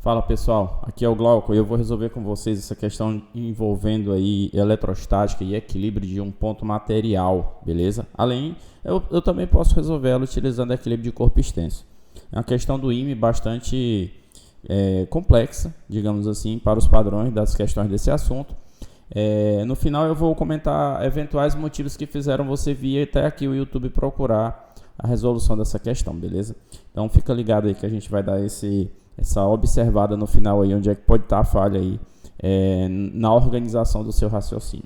Fala pessoal, aqui é o Glauco e eu vou resolver com vocês essa questão envolvendo aí eletrostática e equilíbrio de um ponto material, beleza? Além, eu também posso resolver ela utilizando equilíbrio de corpo extenso. É uma questão do IME bastante complexa, digamos assim, para os padrões das questões desse assunto. No final eu vou comentar eventuais motivos que fizeram você vir até aqui o YouTube procurar a resolução dessa questão, beleza? Então fica ligado aí que a gente vai dar essa observada no final aí, onde é que pode estar a falha aí na organização do seu raciocínio.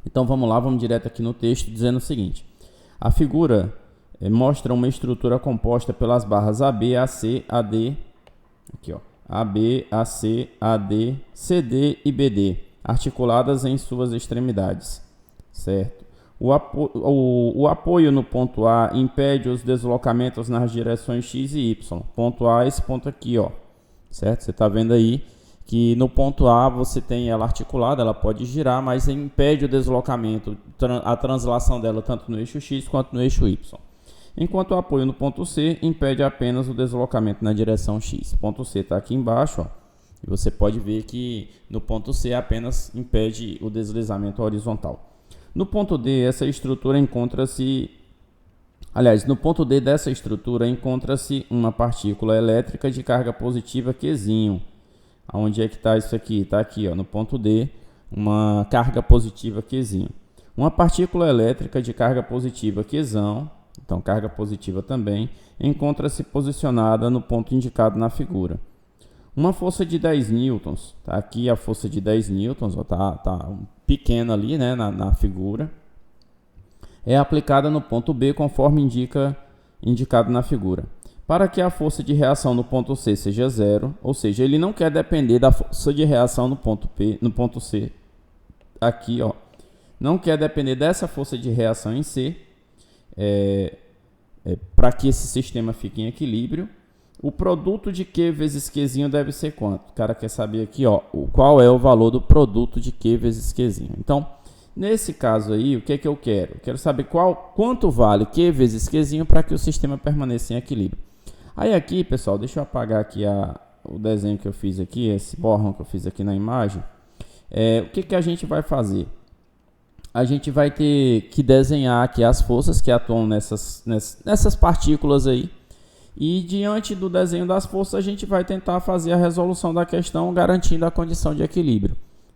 Então vamos lá, vamos direto aqui no texto dizendo o seguinte: a figura mostra uma estrutura composta pelas barras AB, AC, AD, aqui ó, AB, AC, AD, CD e BD, articuladas em suas extremidades, certo? O apoio no ponto A impede os deslocamentos nas direções X e Y. Ponto A é esse ponto aqui, ó, certo? Você está vendo aí que no ponto A você tem ela articulada, ela pode girar, mas impede o deslocamento, a translação dela tanto no eixo X quanto no eixo Y. Enquanto o apoio no ponto C impede apenas o deslocamento na direção X. O ponto C está aqui embaixo, ó, e você pode ver que no ponto C apenas impede o deslizamento horizontal. No ponto D, essa estrutura encontra-se... Aliás, no ponto D dessa estrutura encontra-se uma partícula elétrica de carga positiva Qzinho. Onde é que está isso aqui? Está aqui, ó, no ponto D, uma carga positiva Qzinho. Uma partícula elétrica de carga positiva Qzão, então carga positiva também, encontra-se posicionada no ponto indicado na figura. Uma força de 10 newtons, tá aqui a força de 10 newtons, ó, tá pequena ali, né, na figura, é aplicada no ponto B conforme indicado na figura. Para que a força de reação no ponto C seja zero, ou seja, ele não quer depender da força de reação no ponto C, aqui, ó, não quer depender dessa força de reação em C, para que esse sistema fique em equilíbrio. O produto de Q vezes Qzinho deve ser quanto? O cara quer saber aqui, ó, qual é o valor do produto de Q vezes Qzinho. Então, nesse caso aí, o que é que eu quero? Eu quero saber quanto vale Q vezes Qzinho para que o sistema permaneça em equilíbrio. Aí aqui, pessoal, deixa eu apagar aqui o desenho que eu fiz aqui, esse borrão que eu fiz aqui na imagem. O que a gente vai fazer? A gente vai ter que desenhar aqui as forças que atuam nessas partículas aí. E diante do desenho das forças, a gente vai tentar fazer a resolução da questão garantindo a condição de equilíbrio.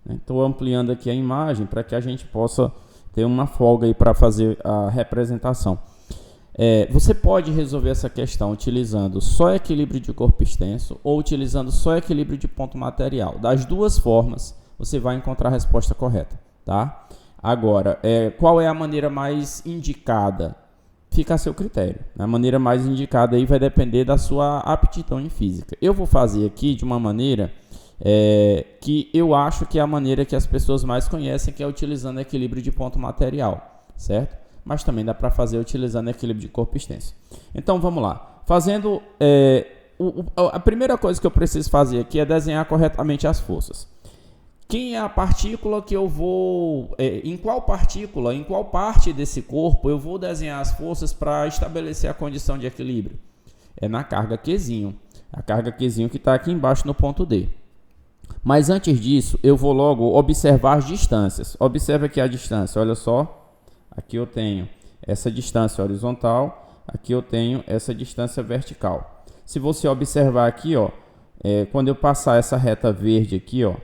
Estou ampliando aqui a imagem para que a gente possa ter uma folga aí para fazer a representação. Você pode resolver essa questão utilizando só equilíbrio de corpo extenso ou utilizando só equilíbrio de ponto material. Das duas formas, você vai encontrar a resposta correta, tá? Agora, qual é a maneira mais indicada? Fica a seu critério. A maneira mais indicada aí vai depender da sua aptidão em física. Eu vou fazer aqui de uma maneira que eu acho que é a maneira que as pessoas mais conhecem, que é utilizando equilíbrio de ponto material, certo? Mas também dá para fazer utilizando equilíbrio de corpo extenso. Então vamos lá. Fazendo a primeira coisa que eu preciso fazer aqui é desenhar corretamente as forças. Quem é a partícula que eu vou... em qual partícula, em qual parte desse corpo eu vou desenhar as forças para estabelecer a condição de equilíbrio? É na carga Qzinho. A carga Qzinho que está aqui embaixo no ponto D. Mas antes disso, eu vou logo observar as distâncias. Observe aqui a distância, olha só. Aqui eu tenho essa distância horizontal, aqui eu tenho essa distância vertical. Se você observar aqui, ó, quando eu passar essa reta verde aqui, ó,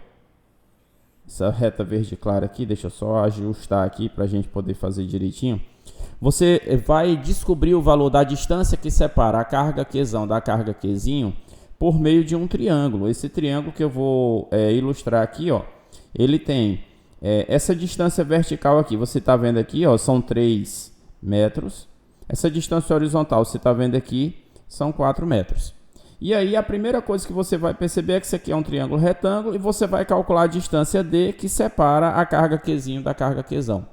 essa reta verde clara aqui, deixa eu só ajustar aqui para a gente poder fazer direitinho. Você vai descobrir o valor da distância que separa a carga Qzão da carga Qzinho por meio de um triângulo. Esse triângulo que eu vou ilustrar aqui, ó, ele tem essa distância vertical aqui, você está vendo aqui, ó, são 3 metros. Essa distância horizontal, você está vendo aqui, são 4 metros. E aí a primeira coisa que você vai perceber é que isso aqui é um triângulo retângulo e você vai calcular a distância D que separa a carga Qzinho da carga Qzão.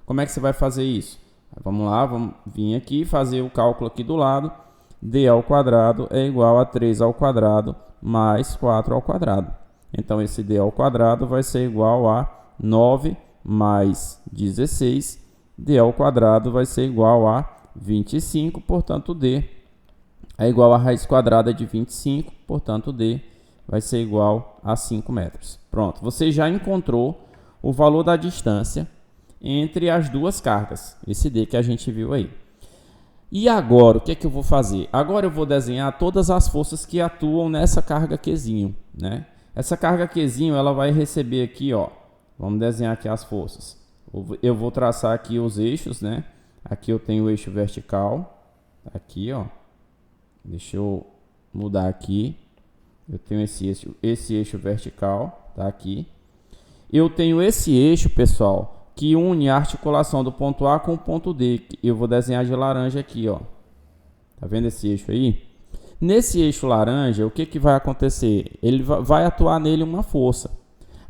Como é que você vai fazer isso? Vamos lá, vamos vir aqui fazer o cálculo aqui do lado. D ao quadrado é igual a 3 ao quadrado mais 4 ao quadrado. Então esse D ao quadrado vai ser igual a 9 mais 16. D ao quadrado vai ser igual a 25, portanto D é igual a raiz quadrada de 25, portanto D vai ser igual a 5 metros. Pronto, você já encontrou o valor da distância entre as duas cargas, esse D que a gente viu aí. E agora, o que é que eu vou fazer? Agora eu vou desenhar todas as forças que atuam nessa carga Qzinho, né? Essa carga Qzinho, ela vai receber aqui, ó, vamos desenhar aqui as forças. Eu vou traçar aqui os eixos, né? Aqui eu tenho o eixo vertical, aqui, ó. Deixa eu mudar aqui. Eu tenho esse eixo vertical, tá aqui. Eu tenho esse eixo, pessoal, que une a articulação do ponto A com o ponto D. Eu vou desenhar de laranja aqui, ó. Tá vendo esse eixo aí? Nesse eixo laranja, o que que vai acontecer? Ele vai atuar nele uma força.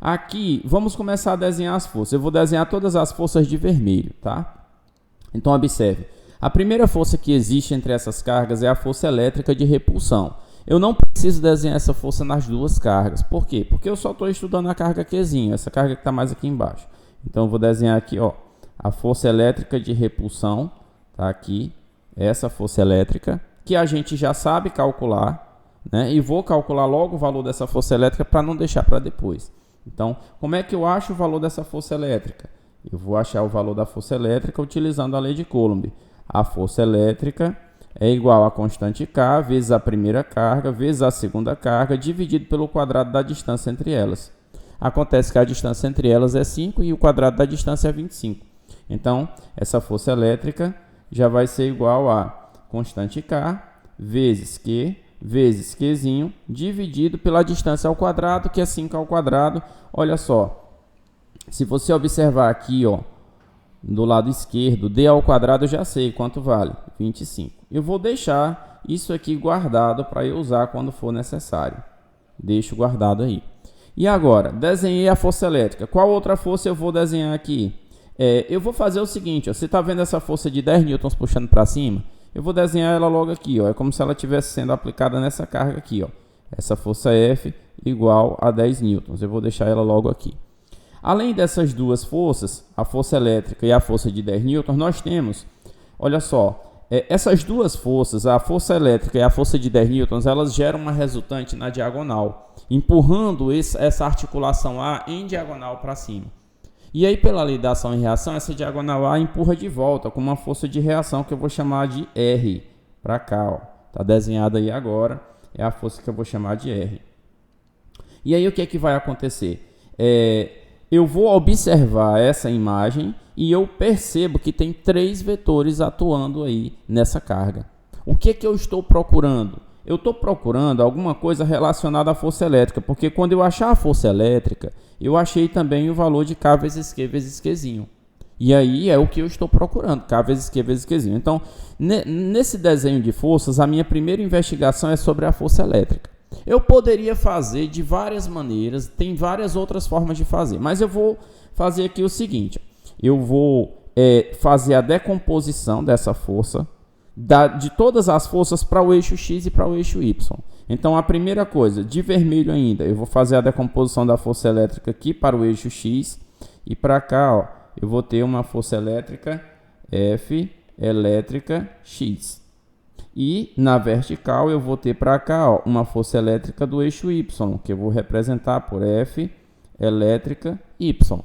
Aqui, vamos começar a desenhar as forças. Eu vou desenhar todas as forças de vermelho, tá? Então, observe. A primeira força que existe entre essas cargas é a força elétrica de repulsão. Eu não preciso desenhar essa força nas duas cargas. Por quê? Porque eu só estou estudando a carga Qzinho, essa carga que está mais aqui embaixo. Então, eu vou desenhar aqui, ó, a força elétrica de repulsão, tá aqui, essa força elétrica, que a gente já sabe calcular, né? E vou calcular logo o valor dessa força elétrica para não deixar para depois. Então, como é que eu acho o valor dessa força elétrica? Eu vou achar o valor da força elétrica utilizando a lei de Coulomb. A força elétrica é igual a constante K vezes a primeira carga vezes a segunda carga dividido pelo quadrado da distância entre elas. Acontece que a distância entre elas é 5 e o quadrado da distância é 25. Então, essa força elétrica já vai ser igual a constante K vezes Q vezes Qzinho dividido pela distância ao quadrado, que é 5 ao quadrado. Olha só, se você observar aqui, ó, do lado esquerdo, D ao quadrado eu já sei quanto vale, 25. Eu vou deixar isso aqui guardado para eu usar quando for necessário. Deixo guardado aí. E agora, desenhei a força elétrica. Qual outra força eu vou desenhar aqui? Eu vou fazer o seguinte, ó, você está vendo essa força de 10 newtons puxando para cima? Eu vou desenhar ela logo aqui, ó. É como se ela estivesse sendo aplicada nessa carga aqui, ó. Essa força F igual a 10 newtons. Eu vou deixar ela logo aqui. Além dessas duas forças, a força elétrica e a força de 10 newtons, nós temos, olha só, essas duas forças, a força elétrica e a força de 10 newtons, elas geram uma resultante na diagonal, empurrando essa articulação A em diagonal para cima. E aí, pela lei da ação e reação, essa diagonal A empurra de volta com uma força de reação que eu vou chamar de R para cá, ó. Tá desenhada aí agora, é a força que eu vou chamar de R. E aí, o que é que vai acontecer? Eu vou observar essa imagem e eu percebo que tem 3 vetores atuando aí nessa carga. O que é que eu estou procurando? Eu estou procurando alguma coisa relacionada à força elétrica, porque quando eu achar a força elétrica, eu achei também o valor de K vezes Q vezes Qzinho. E aí é o que eu estou procurando, K vezes Q vezes Qzinho. Então, nesse desenho de forças, a minha primeira investigação é sobre a força elétrica. Eu poderia fazer de várias maneiras, tem várias outras formas de fazer, mas eu vou fazer aqui o seguinte, eu vou fazer a decomposição dessa força, de todas as forças para o eixo X e para o eixo Y. Então, a primeira coisa, de vermelho ainda, eu vou fazer a decomposição da força elétrica aqui para o eixo X e para cá, ó, eu vou ter uma força elétrica F elétrica X. E na vertical eu vou ter para cá, ó, uma força elétrica do eixo Y, que eu vou representar por F elétrica Y.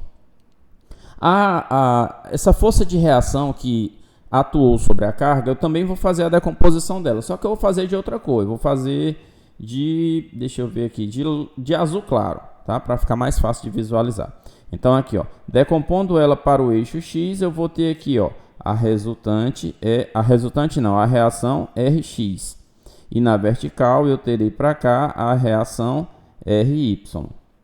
Essa força de reação que atuou sobre a carga, eu também vou fazer a decomposição dela, só que eu vou fazer de outra cor, eu vou fazer de, deixa eu ver aqui, de azul claro, tá? Para ficar mais fácil de visualizar. Então aqui, ó, decompondo ela para o eixo X, eu vou ter aqui, ó, a reação Rx. E na vertical eu terei para cá a reação Ry.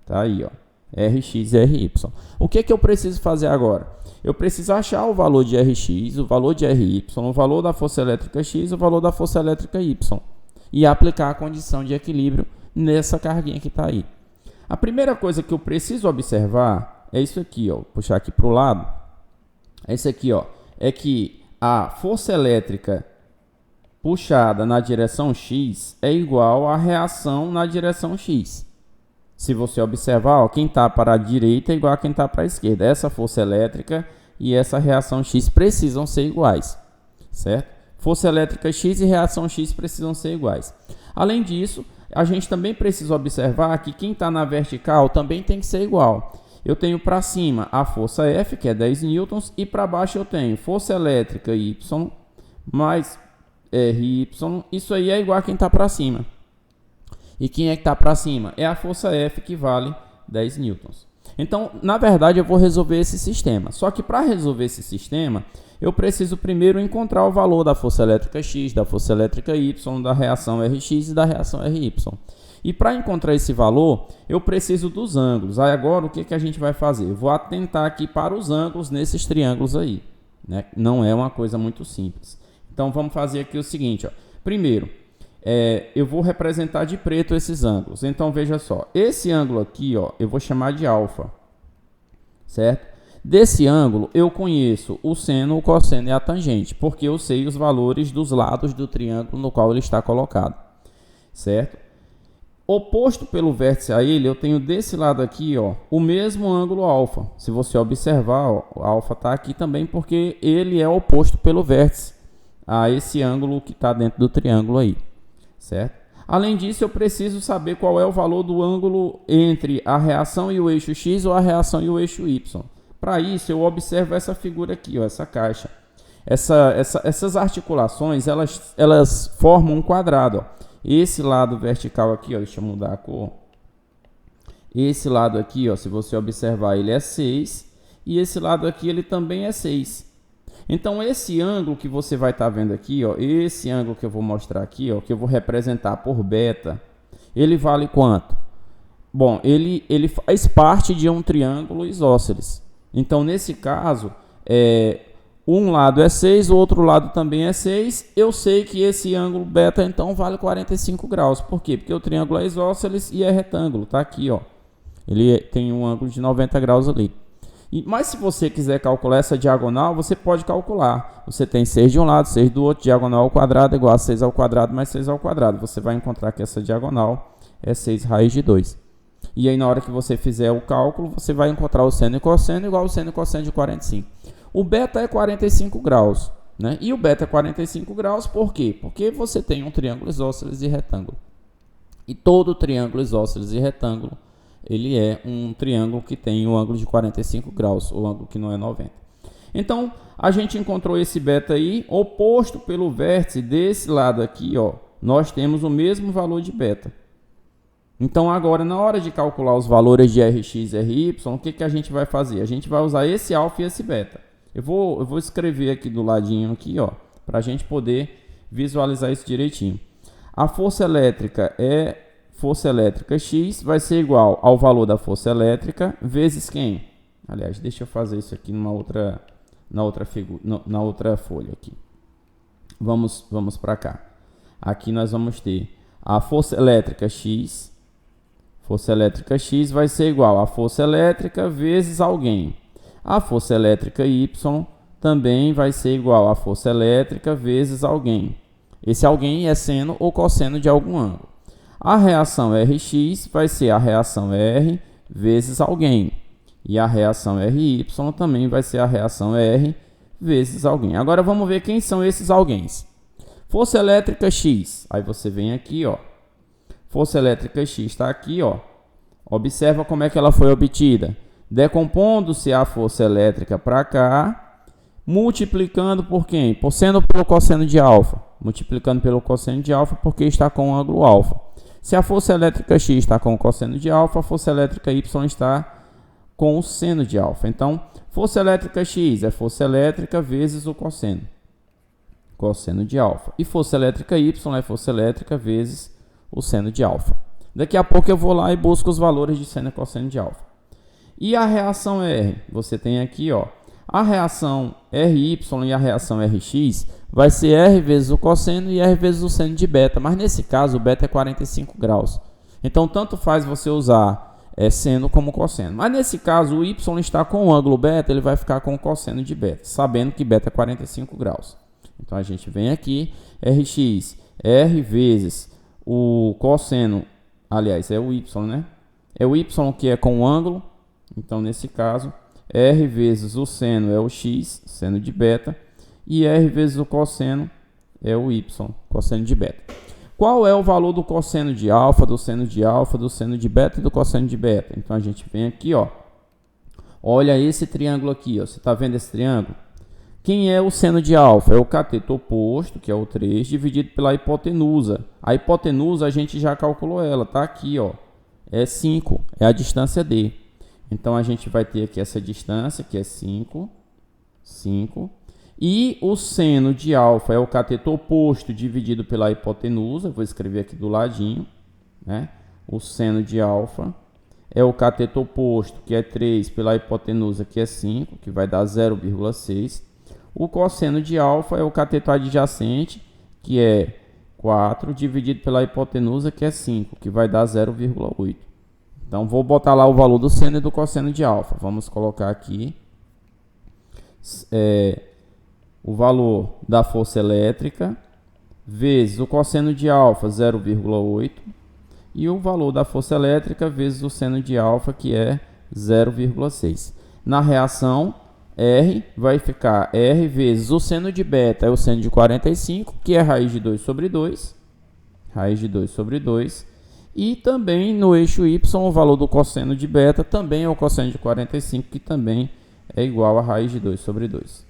Tá aí, ó, Rx e Ry. O que que eu preciso fazer agora? Eu preciso achar o valor de Rx, o valor de Ry, o valor da força elétrica X, o valor da força elétrica Y. E aplicar a condição de equilíbrio nessa carguinha que está aí. A primeira coisa que eu preciso observar é isso aqui, ó. Vou puxar aqui para o lado. É isso aqui, ó. É que a força elétrica puxada na direção X é igual à reação na direção X. Se você observar, ó, quem está para a direita é igual a quem está para a esquerda. Essa força elétrica e essa reação X precisam ser iguais, certo? Força elétrica X e reação X precisam ser iguais. Além disso, a gente também precisa observar que quem está na vertical também tem que ser igual. Eu tenho para cima a força F, que é 10 newtons, e para baixo eu tenho força elétrica Y mais RY. Isso aí é igual a quem está para cima. E quem é que está para cima? É a força F, que vale 10 newtons. Então, na verdade, eu vou resolver esse sistema. Só que para resolver esse sistema, eu preciso primeiro encontrar o valor da força elétrica X, da força elétrica Y, da reação RX e da reação RY. E para encontrar esse valor, eu preciso dos ângulos. Aí agora, o que a gente vai fazer? Eu vou atentar aqui para os ângulos nesses triângulos aí, né? Não é uma coisa muito simples. Então, vamos fazer aqui o seguinte, ó. Primeiro, eu vou representar de preto esses ângulos. Então, veja só. Esse ângulo aqui, ó, eu vou chamar de alfa, certo? Desse ângulo, eu conheço o seno, o cosseno e a tangente, porque eu sei os valores dos lados do triângulo no qual ele está colocado, certo? Oposto pelo vértice a ele, eu tenho desse lado aqui, ó, o mesmo ângulo alfa. Se você observar, ó, o alfa está aqui também porque ele é oposto pelo vértice a esse ângulo que está dentro do triângulo aí, certo? Além disso, eu preciso saber qual é o valor do ângulo entre a reação e o eixo X ou a reação e o eixo Y. Para isso, eu observo essa figura aqui, ó, essa caixa. Essas articulações, elas formam um quadrado, ó. Esse lado vertical aqui, ó, deixa eu mudar a cor. Esse lado aqui, ó, se você observar, ele é 6. E esse lado aqui, ele também é 6. Então, esse ângulo que você vai estar vendo aqui, ó, esse ângulo que eu vou mostrar aqui, ó, que eu vou representar por beta, ele vale quanto? Bom, ele faz parte de um triângulo isósceles. Então, nesse caso, um lado é 6, o outro lado também é 6. Eu sei que esse ângulo beta, então, vale 45 graus. Por quê? Porque o triângulo é isósceles e é retângulo. Tá aqui, ó. Ele tem um ângulo de 90 graus ali. Mas se você quiser calcular essa diagonal, você pode calcular. Você tem 6 de um lado, 6 do outro, diagonal ao quadrado igual a 6 ao quadrado mais 6 ao quadrado. Você vai encontrar que essa diagonal é 6 raiz de 2. E aí, na hora que você fizer o cálculo, você vai encontrar o seno e cosseno igual ao seno e cosseno de 45. O beta é 45 graus, né? E o beta é 45 graus por quê? Porque você tem um triângulo isósceles e retângulo. E todo triângulo isósceles e retângulo, ele é um triângulo que tem o ângulo de 45 graus, o ângulo que não é 90. Então, a gente encontrou esse beta aí, oposto pelo vértice desse lado aqui, ó, nós temos o mesmo valor de beta. Então, agora, na hora de calcular os valores de Rx e Ry, o que a gente vai fazer? A gente vai usar esse alfa e esse beta. Eu vou escrever aqui do ladinho, aqui, ó, para a gente poder visualizar isso direitinho. A força elétrica X vai ser igual ao valor da força elétrica vezes quem? Aliás, deixa eu fazer isso aqui na outra folha aqui. Vamos para cá. Aqui nós vamos ter a força elétrica X. Força elétrica X vai ser igual a força elétrica vezes alguém. A força elétrica Y também vai ser igual a força elétrica vezes alguém. Esse alguém é seno ou cosseno de algum ângulo. A reação Rx vai ser a reação R vezes alguém. E a reação Ry também vai ser a reação R vezes alguém. Agora vamos ver quem são esses alguéns. Força elétrica X. Aí você vem aqui, ó. Força elétrica X está aqui, ó. Observa como é que ela foi obtida. Decompondo-se a força elétrica para cá, multiplicando por quem? Por seno pelo cosseno de alfa. Multiplicando pelo cosseno de alfa porque está com o ângulo alfa. Se a força elétrica X está com o cosseno de alfa, a força elétrica Y está com o seno de alfa. Então, força elétrica X é força elétrica vezes o cosseno de alfa. E força elétrica Y é força elétrica vezes o seno de alfa. Daqui a pouco eu vou lá e busco os valores de seno e cosseno de alfa. E a reação R? Você tem aqui, ó, a reação Ry e a reação Rx vai ser R vezes o cosseno e R vezes o seno de beta. Mas nesse caso, o beta é 45 graus. Então, tanto faz você usar seno como cosseno. Mas nesse caso, o Y está com o ângulo beta, ele vai ficar com o cosseno de beta, sabendo que beta é 45 graus. Então, a gente vem aqui, Rx, R vezes o cosseno, aliás, é o Y, né? É o Y que é com o ângulo. Então, nesse caso, R vezes o seno é o X, seno de beta, e R vezes o cosseno é o Y, cosseno de beta. qual é o valor do cosseno de alfa, do seno de alfa, do seno de beta e do cosseno de beta? Então a gente vem aqui, ó. Olha esse triângulo aqui, ó. Você está vendo esse triângulo? Quem é o seno de alfa? É o cateto oposto, que é o 3, dividido pela hipotenusa. A hipotenusa a gente já calculou ela, tá aqui, ó. É 5, é a distância D. Então a gente vai ter aqui essa distância, que é 5. E o seno de alfa é o cateto oposto dividido pela hipotenusa. Vou escrever aqui do ladinho, né? O seno de alfa é o cateto oposto, que é 3, pela hipotenusa, que é 5, que vai dar 0,6. O cosseno de alfa é o cateto adjacente, que é 4, dividido pela hipotenusa, que é 5, que vai dar 0,8. Então, vou botar lá o valor do seno e do cosseno de alfa. Vamos colocar aqui o valor da força elétrica vezes o cosseno de alfa, 0,8. E o valor da força elétrica vezes o seno de alfa, que é 0,6. Na reação, R vai ficar R vezes o seno de beta, é o seno de 45, que é raiz de 2 sobre 2. Raiz de 2 sobre 2. E também no eixo Y, o valor do cosseno de beta também é o cosseno de 45, que também é igual a raiz de 2 sobre 2.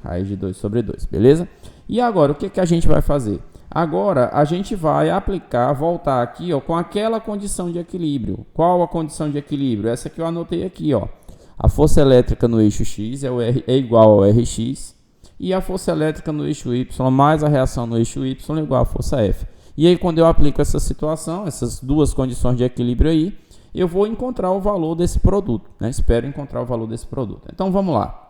Raiz de 2 sobre 2, beleza? E agora, o que a gente vai fazer? Agora, a gente vai aplicar, voltar aqui, ó, com aquela condição de equilíbrio. Qual a condição de equilíbrio? Essa que eu anotei aqui, ó. A força elétrica no eixo X é igual ao Rx. E a força elétrica no eixo Y mais a reação no eixo Y é igual à força F. E aí, quando eu aplico essa situação, essas duas condições de equilíbrio aí, eu vou encontrar o valor desse produto, né? Espero encontrar o valor desse produto. Então, vamos lá.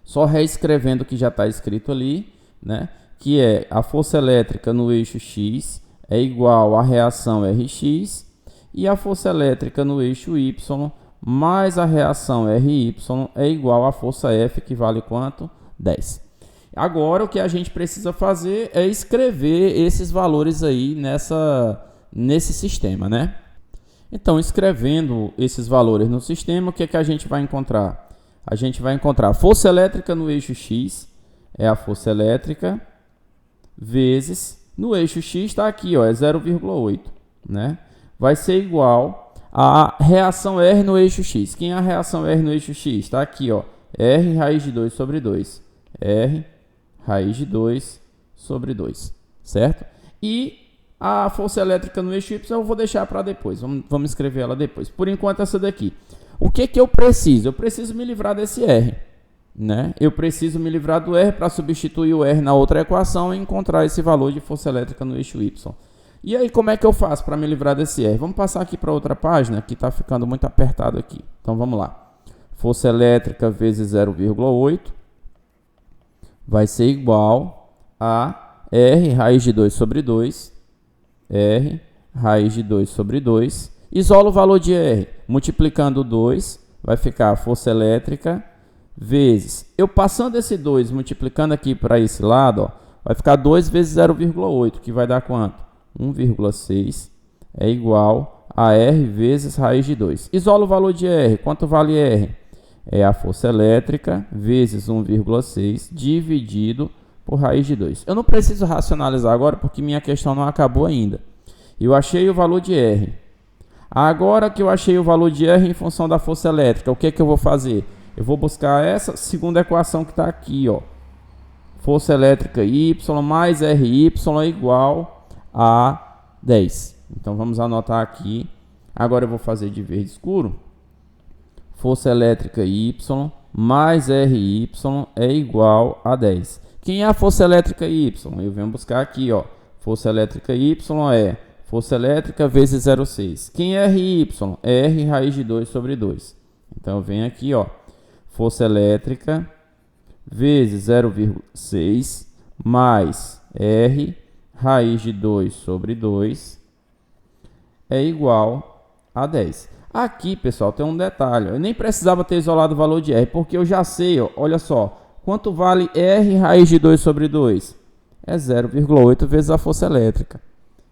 Só reescrevendo o que já está escrito ali, né? Que é a força elétrica no eixo X é igual à reação Rx. E a força elétrica no eixo Y mais a reação RY é igual à força F, que vale quanto? 10. Agora, o que a gente precisa fazer é escrever esses valores aí nesse sistema, né? Então, escrevendo esses valores no sistema, o que a gente vai encontrar? A gente vai encontrar a força elétrica no eixo X, é a força elétrica, vezes, no eixo X está aqui, ó, é 0,8, né? Vai ser igual a reação R no eixo X. Quem é a reação R no eixo X? Está aqui, ó, R raiz de 2 sobre 2. R raiz de 2 sobre 2, certo? E a força elétrica no eixo Y eu vou deixar para depois, vamos escrever ela depois. Por enquanto, essa daqui. O que eu preciso? Eu preciso me livrar desse R, né? Eu preciso me livrar do R para substituir o R na outra equação e encontrar esse valor de força elétrica no eixo Y. E aí, como é que eu faço para me livrar desse R? Vamos passar aqui para outra página, que está ficando muito apertado aqui. Então, vamos lá. Força elétrica vezes 0,8 vai ser igual a R raiz de 2 sobre 2. R raiz de 2 sobre 2. Isola o valor de R. Multiplicando 2, vai ficar a força elétrica vezes... Eu passando esse 2, multiplicando aqui para esse lado, ó, vai ficar 2 vezes 0,8, que vai dar quanto? 1,6 é igual a R vezes raiz de 2. Isola o valor de R. Quanto vale R? É a força elétrica vezes 1,6 dividido por raiz de 2. Eu não preciso racionalizar agora porque minha questão não acabou ainda. Eu achei o valor de R. Agora que eu achei o valor de R em função da força elétrica, o que eu vou fazer? Eu vou buscar essa segunda equação que está aqui, ó. Força elétrica Y mais RY é igual a 10. Então, vamos anotar aqui. Agora eu vou fazer de verde escuro. Força elétrica Y mais RY é igual a 10. Quem é a força elétrica Y? Eu venho buscar aqui, ó. Força elétrica Y é força elétrica vezes 0,6. Quem é RY? R raiz de 2 sobre 2. Então, eu venho aqui, ó. Força elétrica vezes 0,6 mais R raiz de 2 sobre 2 é igual a 10. Aqui, pessoal, tem um detalhe. Eu nem precisava ter isolado o valor de R, porque eu já sei, ó, olha só. Quanto vale R raiz de 2 sobre 2? É 0,8 vezes a força elétrica.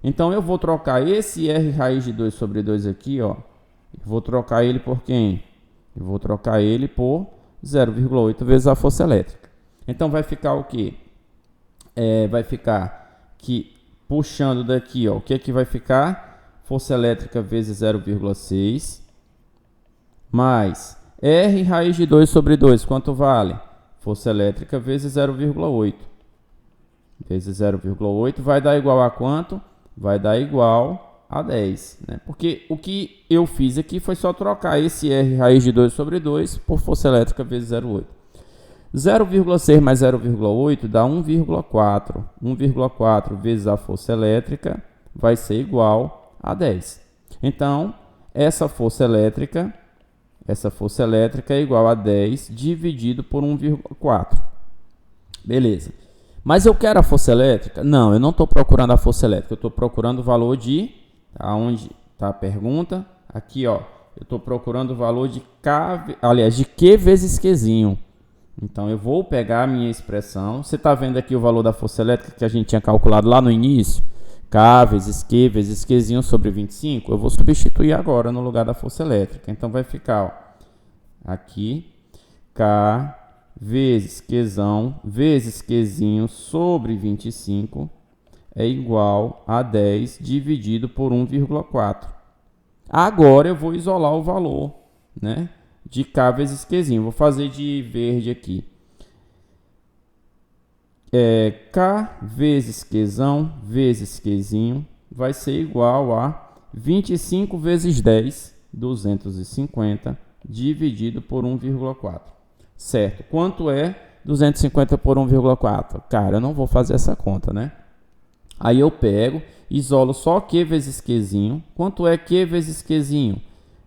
Então, eu vou trocar esse R raiz de 2 sobre 2 aqui, ó. Vou trocar ele por quem? Eu vou trocar ele por 0,8 vezes a força elétrica. Então, vai ficar o quê? Vai ficar que puxando daqui, ó, o que é que vai ficar? Força elétrica vezes 0,6 mais R raiz de 2 sobre 2, quanto vale? Força elétrica vezes 0,8. Vezes 0,8 vai dar igual a quanto? Vai dar igual a 10, né? Porque o que eu fiz aqui foi só trocar esse R raiz de 2 sobre 2 por força elétrica vezes 0,8. 0,6 mais 0,8 dá 1,4. 1,4 vezes a força elétrica vai ser igual a 10. Então, essa força elétrica é igual a 10 dividido por 1,4. Beleza. Mas eu quero a força elétrica? Não, eu não estou procurando a força elétrica. Eu estou procurando o valor de... Aonde está a pergunta? Aqui, ó. Eu estou procurando o valor de K... Aliás, de Q vezes Qzinho. Então, eu vou pegar a minha expressão. Você está vendo aqui o valor da força elétrica que a gente tinha calculado lá no início? K vezes Qzinho sobre 25. Eu vou substituir agora no lugar da força elétrica. Então, vai ficar, ó, aqui, K vezes Qzão vezes Qzinho sobre 25 é igual a 10 dividido por 1,4. Agora eu vou isolar o valor, né, de K vezes Qzinho. Vou fazer de verde aqui. K vezes Qzão vezes Qzinho vai ser igual a 25 vezes 10, 250, dividido por 1,4. Certo. Quanto é 250 por 1,4? Cara, eu não vou fazer essa conta, né? Aí eu pego, isolo só Q vezes Qzinho. Quanto é Q vezes Qzinho?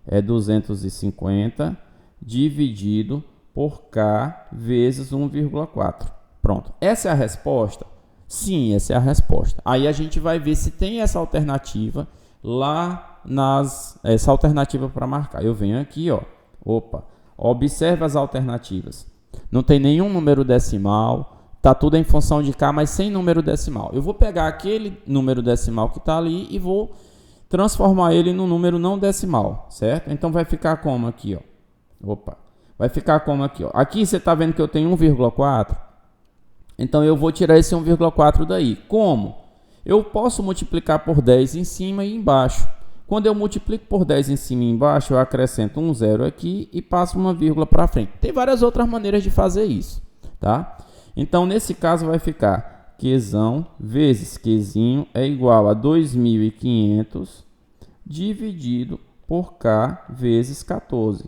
É 250 dividido por K vezes 1,4. Pronto. Essa é a resposta? Sim, essa é a resposta. Aí a gente vai ver se tem essa alternativa lá essa alternativa para marcar. Eu venho aqui, ó. Opa. Observe as alternativas. Não tem nenhum número decimal. Está tudo em função de K, mas sem número decimal. Eu vou pegar aquele número decimal que está ali e vou transformar ele num número não decimal, certo? Então vai ficar como aqui, ó. Opa. Vai ficar como aqui, ó. Aqui você está vendo que eu tenho 1,4. Então eu vou tirar esse 1,4 daí. Como? Eu posso multiplicar por 10 em cima e embaixo. Quando eu multiplico por 10 em cima e embaixo, eu acrescento um zero aqui e passo uma vírgula para frente. Tem várias outras maneiras de fazer isso, tá? Então, nesse caso, vai ficar Qzão vezes Qzinho é igual a 2.500 dividido por K vezes 14.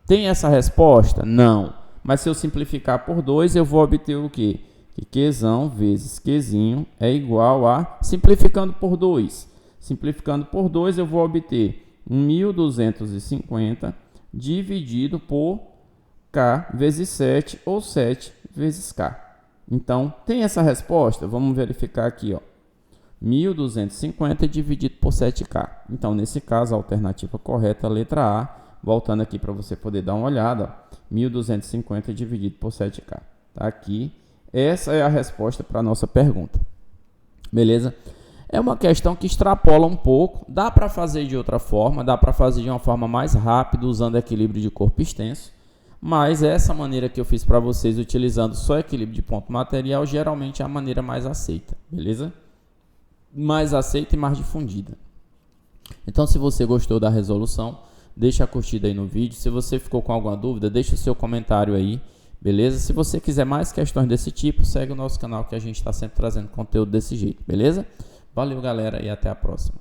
Tem essa resposta? Não. Mas se eu simplificar por 2, eu vou obter o quê? Que Qzão vezes Qzinho é igual a... Simplificando por 2. Simplificando por 2, eu vou obter 1.250 dividido por K vezes 7, ou 7 vezes K. Então, tem essa resposta? Vamos verificar aqui, ó. 1.250 dividido por 7K. Então, nesse caso, a alternativa correta é a letra A. Voltando aqui para você poder dar uma olhada, ó. 1.250 dividido por 7K. Tá aqui. Essa é a resposta para a nossa pergunta. Beleza? É uma questão que extrapola um pouco. Dá para fazer de outra forma. Dá para fazer de uma forma mais rápida, usando equilíbrio de corpo extenso. Mas essa maneira que eu fiz para vocês, utilizando só equilíbrio de ponto material, geralmente é a maneira mais aceita, beleza? Mais aceita e mais difundida. Então, se você gostou da resolução, deixa a curtida aí no vídeo. Se você ficou com alguma dúvida, deixa o seu comentário aí, beleza? Se você quiser mais questões desse tipo, segue o nosso canal que a gente está sempre trazendo conteúdo desse jeito, beleza? Valeu, galera, e até a próxima.